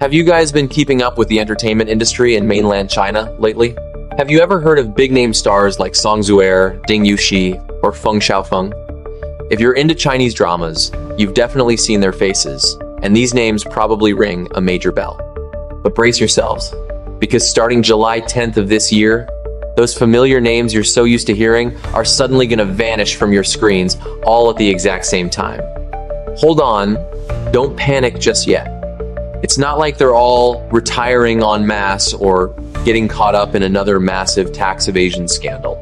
Have you guys been keeping up with the entertainment industry in mainland China lately? Have you ever heard of big-name stars like Song Zuer, Ding Yuxi, or Feng Xiaofeng? If you're into Chinese dramas, you've definitely seen their faces, and these names probably ring a major bell. But brace yourselves, because starting July 10th of this year, those familiar names you're so used to hearing are suddenly going to vanish from your screens all at the exact same time. Hold on, don't panic just yet. It's not like they're all retiring en masse or getting caught up in another massive tax evasion scandal.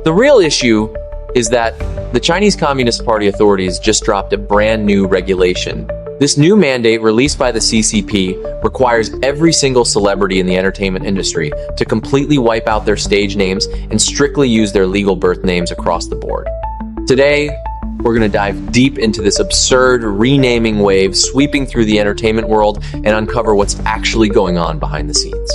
The real issue is that the Chinese Communist Party authorities just dropped a brand new regulation. This new mandate released by the CCP requires every single celebrity in the entertainment industry to completely wipe out their stage names and strictly use their legal birth names across the board. Today, we're going to dive deep into this absurd renaming wave sweeping through the entertainment world and uncover what's actually going on behind the scenes.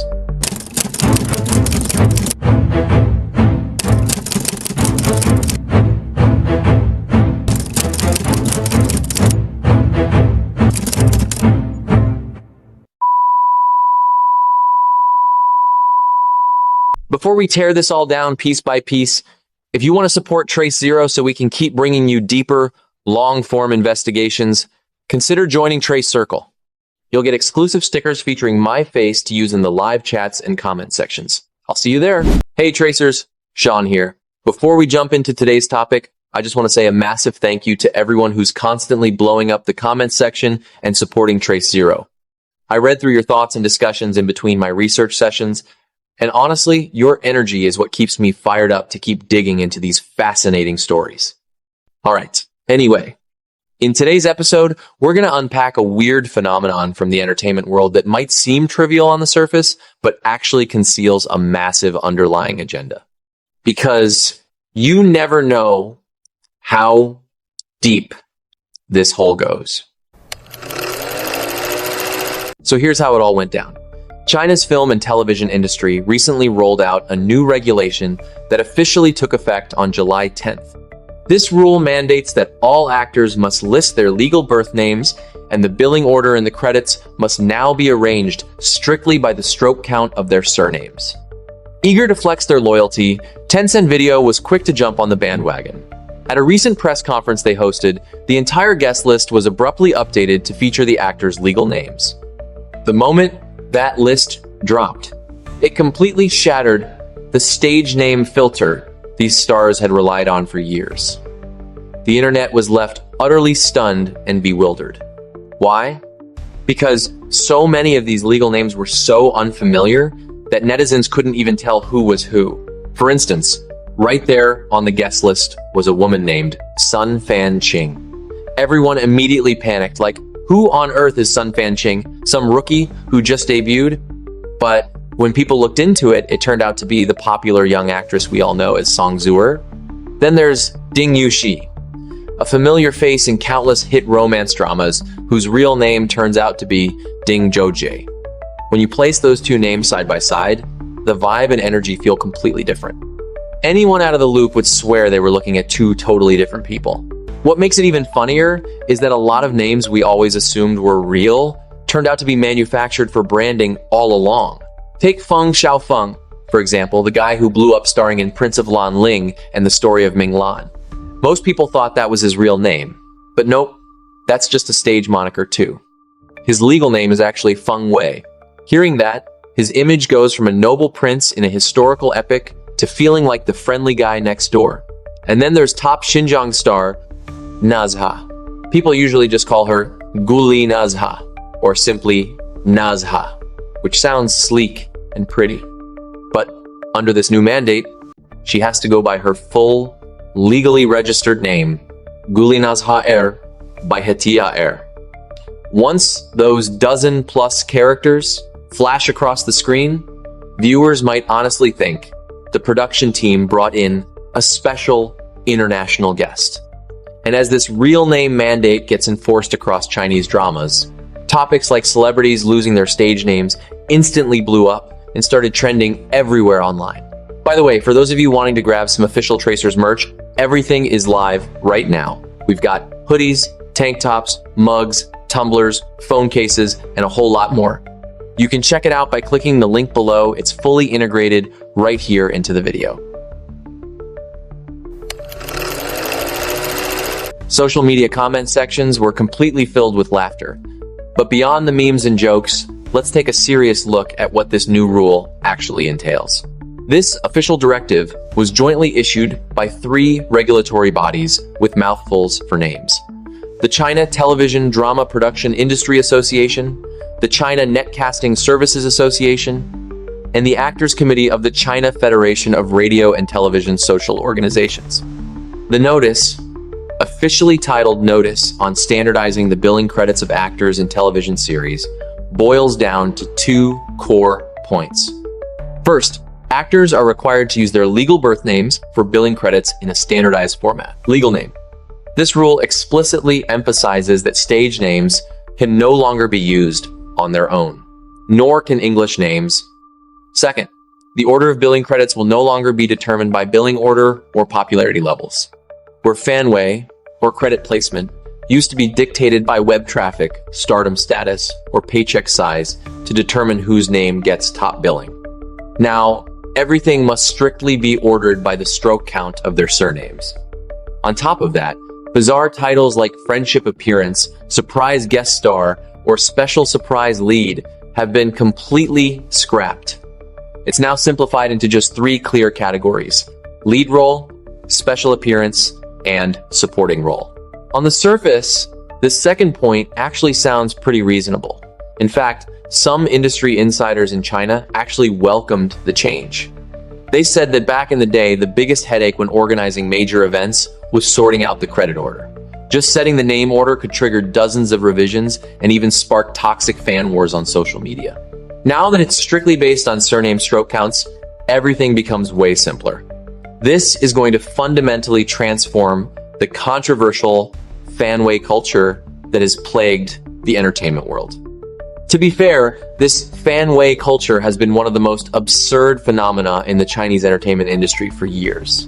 Before we tear this all down piece by piece, if you want to support Trace Zero so we can keep bringing you deeper, long-form investigations, consider joining Trace Circle. You'll get exclusive stickers featuring my face to use in the live chats and comment sections. I'll see you there. Hey Tracers, Sean here. Before we jump into today's topic, I just want to say a massive thank you to everyone who's constantly blowing up the comment section and supporting Trace Zero. I read through your thoughts and discussions in between my research sessions, and honestly, your energy is what keeps me fired up to keep digging into these fascinating stories. All right. Anyway, in today's episode, we're going to unpack a weird phenomenon from the entertainment world that might seem trivial on the surface, but actually conceals a massive underlying agenda. Because you never know how deep this hole goes. So here's how it all went down. China's film and television industry recently rolled out a new regulation that officially took effect on July 10th. This rule mandates that all actors must list their legal birth names, and the billing order in the credits must now be arranged strictly by the stroke count of their surnames. Eager to flex their loyalty, Tencent Video was quick to jump on the bandwagon. At a recent press conference they hosted, the entire guest list was abruptly updated to feature the actors' legal names. The moment that list dropped, it completely shattered the stage name filter these stars had relied on for years. The internet was left utterly stunned and bewildered. Why? Because so many of these legal names were so unfamiliar that netizens couldn't even tell who was who. For instance, right there on the guest list was a woman named Sun Fan Qing. Everyone immediately panicked, like, who on earth is Sun Fan Qing? Some rookie who just debuted? But when people looked into it, it turned out to be the popular young actress we all know as Song Zuer. Then there's Ding Yuxi, a familiar face in countless hit romance dramas whose real name turns out to be Ding Zhoujie. When you place those two names side by side, the vibe and energy feel completely different. Anyone out of the loop would swear they were looking at two totally different people. What makes it even funnier is that a lot of names we always assumed were real turned out to be manufactured for branding all along. Take Feng Xiaofeng, for example, the guy who blew up starring in Prince of Linghe and the Story of Ming Lan. Most people thought that was his real name, but nope, that's just a stage moniker too. His legal name is actually Feng Wei. Hearing that, his image goes from a noble prince in a historical epic to feeling like the friendly guy next door. And then there's top Xinjiang star Nazha. People usually just call her Guli Nazha, or simply Nazha, which sounds sleek and pretty. But under this new mandate, she has to go by her full, legally registered name, Guli Nazha by Hatia. Once those dozen-plus characters flash across the screen, viewers might honestly think the production team brought in a special international guest. And as this real name mandate gets enforced across Chinese dramas, topics like celebrities losing their stage names instantly blew up and started trending everywhere online. By the way, for those of you wanting to grab some official Tracers merch, everything is live right now. We've got hoodies, tank tops, mugs, tumblers, phone cases, and a whole lot more. You can check it out by clicking the link below. It's fully integrated right here into the video. Social media comment sections were completely filled with laughter. But beyond the memes and jokes, let's take a serious look at what this new rule actually entails. This official directive was jointly issued by 3 regulatory bodies with mouthfuls for names: the China Television Drama Production Industry Association, the China Netcasting Services Association, and the Actors Committee of the China Federation of Radio and Television Social Organizations. The notice, officially titled Notice on Standardizing the Billing Credits of Actors in Television Series, boils down to 2 core points. First, actors are required to use their legal birth names for billing credits in a standardized format. Legal name. This rule explicitly emphasizes that stage names can no longer be used on their own, nor can English names. Second, the order of billing credits will no longer be determined by billing order or popularity levels, where fanway, or credit placement, used to be dictated by web traffic, stardom status, or paycheck size to determine whose name gets top billing. Now, everything must strictly be ordered by the stroke count of their surnames. On top of that, bizarre titles like friendship appearance, surprise guest star, or special surprise lead have been completely scrapped. It's now simplified into just 3 clear categories: lead role, special appearance, and supporting role. On the surface, this second point actually sounds pretty reasonable. In fact, some industry insiders in China actually welcomed the change. They said that back in the day, the biggest headache when organizing major events was sorting out the credit order. Just setting the name order could trigger dozens of revisions and even spark toxic fan wars on social media. Now that it's strictly based on surname stroke counts, everything becomes way simpler. This is going to fundamentally transform the controversial fanway culture that has plagued the entertainment world. To be fair, this fanway culture has been one of the most absurd phenomena in the Chinese entertainment industry for years.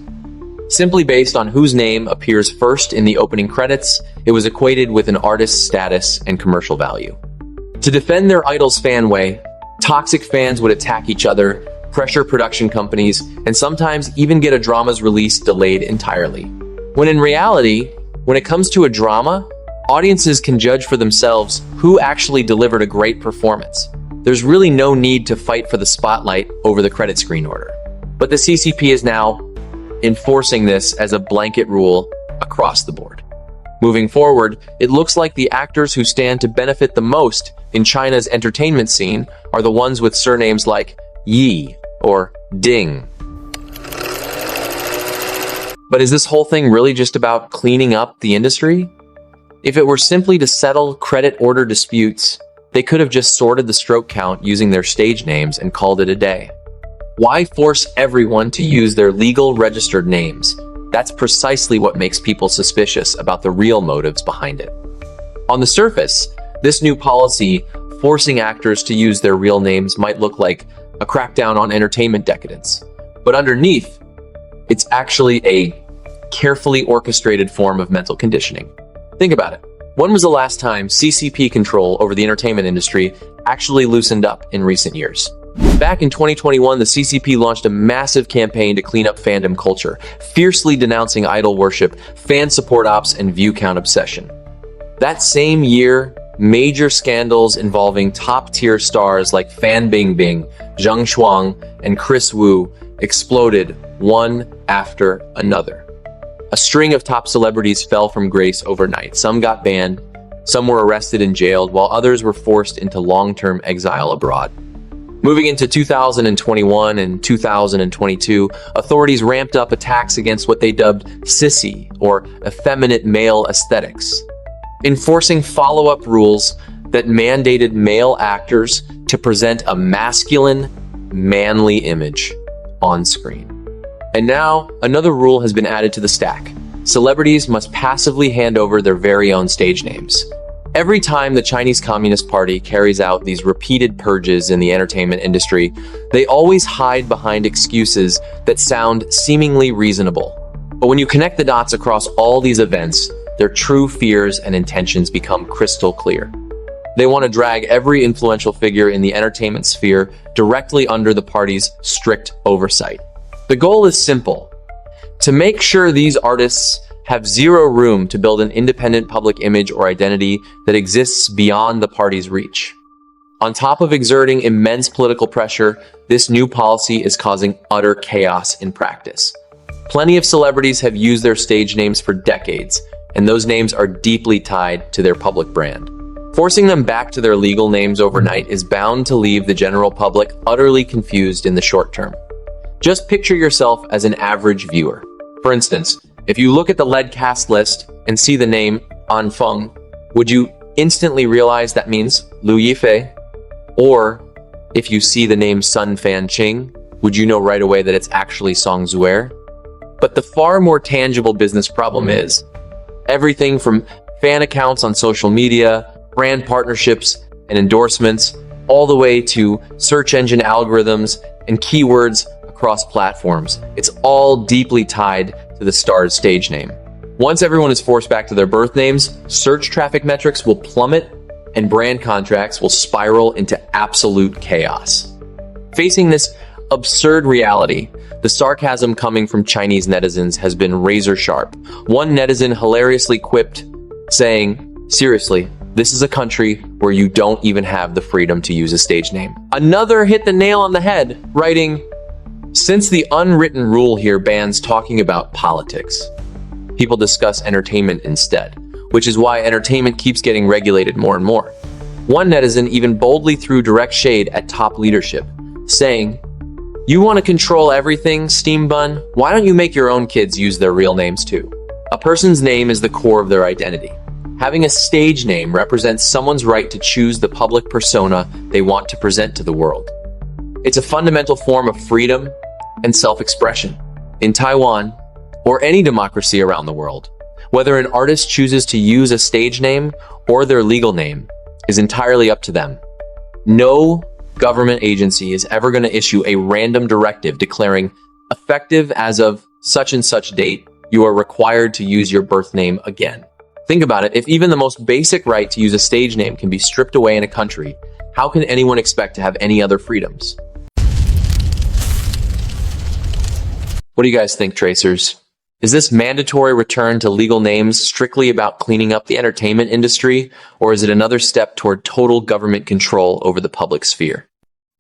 Simply based on whose name appears first in the opening credits, it was equated with an artist's status and commercial value. To defend their idol's fanway, toxic fans would attack each other, pressure production companies, and sometimes even get a drama's release delayed entirely. When in reality, when it comes to a drama, audiences can judge for themselves who actually delivered a great performance. There's really no need to fight for the spotlight over the credit screen order. But the CCP is now enforcing this as a blanket rule across the board. Moving forward, it looks like the actors who stand to benefit the most in China's entertainment scene are the ones with surnames like Yi or Ding. But is this whole thing really just about cleaning up the industry? If it were simply to settle credit order disputes, they could have just sorted the stroke count using their stage names and called it a day. Why force everyone to use their legal registered names? That's precisely what makes people suspicious about the real motives behind it. On the surface, this new policy forcing actors to use their real names might look like a crackdown on entertainment decadence. But underneath, it's actually a carefully orchestrated form of mental conditioning. Think about it. When was the last time CCP control over the entertainment industry actually loosened up in recent years? Back in 2021, the CCP launched a massive campaign to clean up fandom culture, fiercely denouncing idol worship, fan support ops, and view count obsession. That same year, major scandals involving top-tier stars like Fan Bingbing, Zhang, and Chris Wu exploded one after another. A string of top celebrities fell from grace overnight. Some got banned, some were arrested and jailed, while others were forced into long-term exile abroad. Moving into 2021 and 2022, authorities ramped up attacks against what they dubbed sissy, or effeminate male aesthetics, enforcing follow-up rules that mandated male actors to present a masculine, manly image on screen. And now, another rule has been added to the stack. Celebrities must passively hand over their very own stage names. Every time the Chinese Communist Party carries out these repeated purges in the entertainment industry, they always hide behind excuses that sound seemingly reasonable. But when you connect the dots across all these events, their true fears and intentions become crystal clear. They want to drag every influential figure in the entertainment sphere directly under the party's strict oversight. The goal is simple: to make sure these artists have zero room to build an independent public image or identity that exists beyond the party's reach. On top of exerting immense political pressure, this new policy is causing utter chaos in practice. Plenty of celebrities have used their stage names for decades, and those names are deeply tied to their public brand. Forcing them back to their legal names overnight is bound to leave the general public utterly confused in the short term. Just picture yourself as an average viewer. For instance, if you look at the lead cast list and see the name An Feng, would you instantly realize that means Liu Yifei? Or if you see the name Sun Fan Qing, would you know right away that it's actually Song Zuer? But the far more tangible business problem is everything from fan accounts on social media, brand partnerships and endorsements, all the way to search engine algorithms and keywords across platforms. It's all deeply tied to the star's stage name. Once everyone is forced back to their birth names, search traffic metrics will plummet and brand contracts will spiral into absolute chaos. Facing this absurd reality, the sarcasm coming from Chinese netizens has been razor sharp. One netizen hilariously quipped, saying, "Seriously, this is a country where you don't even have the freedom to use a stage name." Another hit the nail on the head, writing, "Since the unwritten rule here bans talking about politics, people discuss entertainment instead, which is why entertainment keeps getting regulated more and more." One netizen even boldly threw direct shade at top leadership, saying, "You want to control everything, Steam Bun? Why don't you make your own kids use their real names too?" A person's name is the core of their identity. Having a stage name represents someone's right to choose the public persona they want to present to the world. It's a fundamental form of freedom and self-expression. In Taiwan, or any democracy around the world, whether an artist chooses to use a stage name or their legal name is entirely up to them. No government agency is ever going to issue a random directive declaring, effective as of such and such date, you are required to use your birth name again. Think about it, if even the most basic right to use a stage name can be stripped away in a country, how can anyone expect to have any other freedoms? What do you guys think, Tracers? Is this mandatory return to legal names strictly about cleaning up the entertainment industry, or is it another step toward total government control over the public sphere?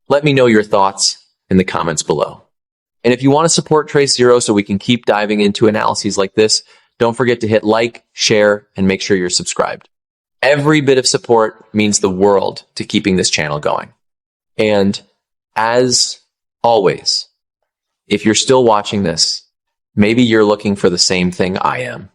Let me know your thoughts in the comments below. And if you want to support Trace Zero so we can keep diving into analyses like this, don't forget to hit like, share, and make sure you're subscribed. Every bit of support means the world to keeping this channel going. And as always, if you're still watching this, maybe you're looking for the same thing I am.